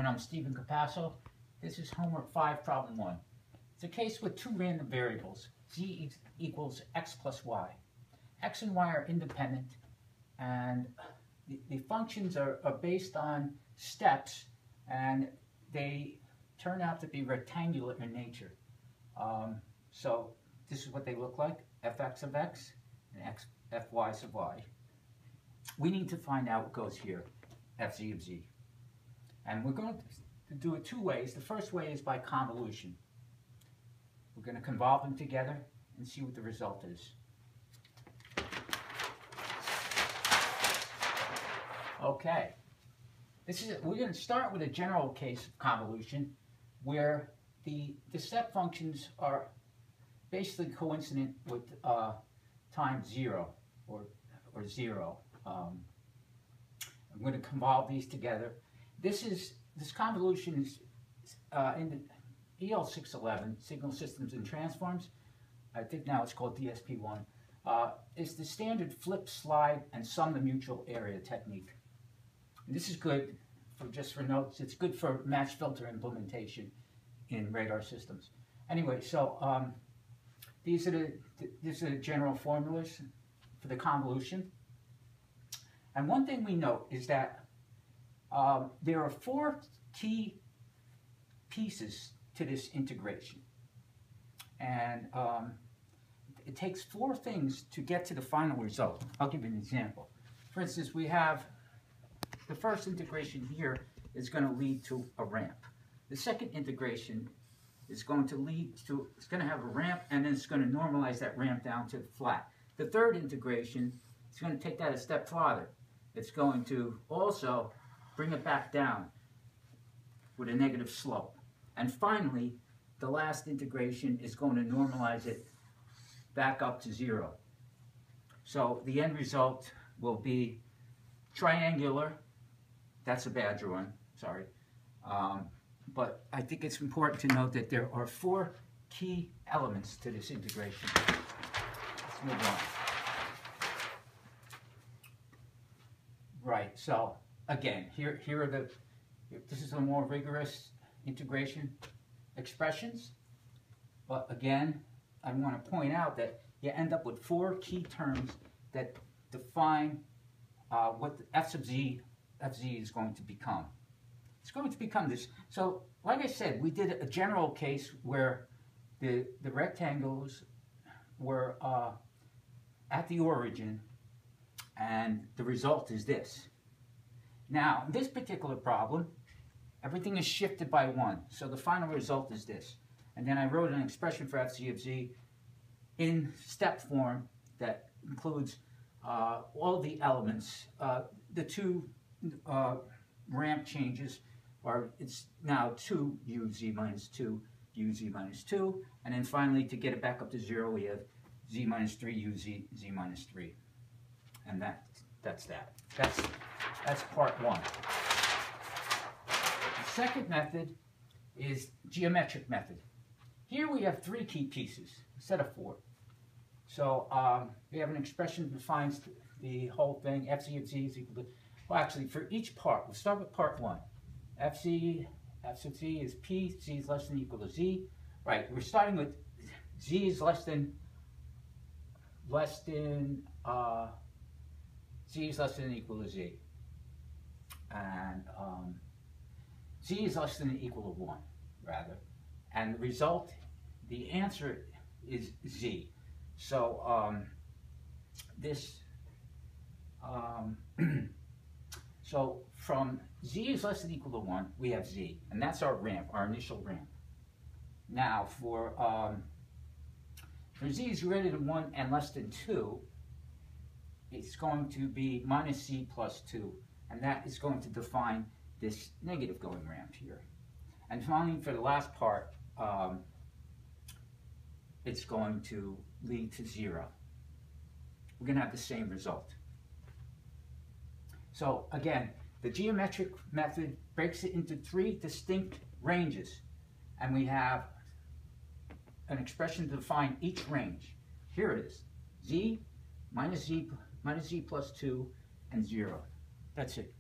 I'm Stephen Capasso. This is homework 5, problem 1. It's a case with two random variables, z equals x plus y. X and y are independent, and the functions are based on steps, and they turn out to be rectangular in nature. So this is what they look like, fx of x and fy of y. We need to find out what goes here, fz of z. And we're going to do it two ways. The first way is by convolution. We're going to convolve them together and see what the result is. Okay. We're going to start with a general case of convolution where the step functions are basically coincident with time 0 or 0. I'm going to convolve these together. This convolution is in the EL630 Signal Systems and Transforms. I think now it's called DSP1. It's the standard flip, slide, and sum the mutual area technique. And this is good just for notes. It's good for match filter implementation in radar systems. Anyway, so these are the general formulas for the convolution. And one thing we note is that there are 4 key pieces to this integration. And it takes 4 things to get to the final result. I'll give you an example. For instance, we have the first integration here is going to lead to a ramp. The second integration is going to lead to, it's going to have a ramp, and then it's going to normalize that ramp down to flat. The third integration is going to take that a step farther. It's going to also bring it back down with a negative slope. And finally, the last integration is going to normalize it back up to 0. So the end result will be triangular. That's a bad drawing, sorry. But I think it's important to note that there are 4 key elements to this integration. Let's move on. Right, so again, here are this is a more rigorous integration expressions. But again, I want to point out that you end up with 4 key terms that define what the f sub z is going to become. It's going to become this. So, like I said, we did a general case where the rectangles were at the origin, and the result is this. Now, in this particular problem, everything is shifted by 1. So the final result is this. And then I wrote an expression for fz of z in step form that includes all the elements. The 2 ramp changes are, it's now 2uz minus 2uz minus 2. And then finally, to get it back up to 0, we have z minus 3uz z minus 3. And that's that. That's part 1. The second method is geometric method. Here we have 3 key pieces instead of 4. So we have an expression that defines the whole thing. Fz of z is equal to, well, actually, for each part, we'll start with part 1. F sub z is p, z is less than or equal to z. Right, we're starting with z is less than z is less than or equal to z. And z is less than or equal to 1, rather. And the result, the answer is z. So so from z is less than or equal to 1, we have z, and that's our ramp, our initial ramp. Now for z is greater than 1 and less than 2, it's going to be minus z plus 2, and that is going to define this negative going ramp here. And finally, for the last part, it's going to lead to 0. We're going to have the same result. So again, the geometric method breaks it into 3 distinct ranges, and we have an expression to define each range. Here it is, z minus z plus 2 and 0. That's it.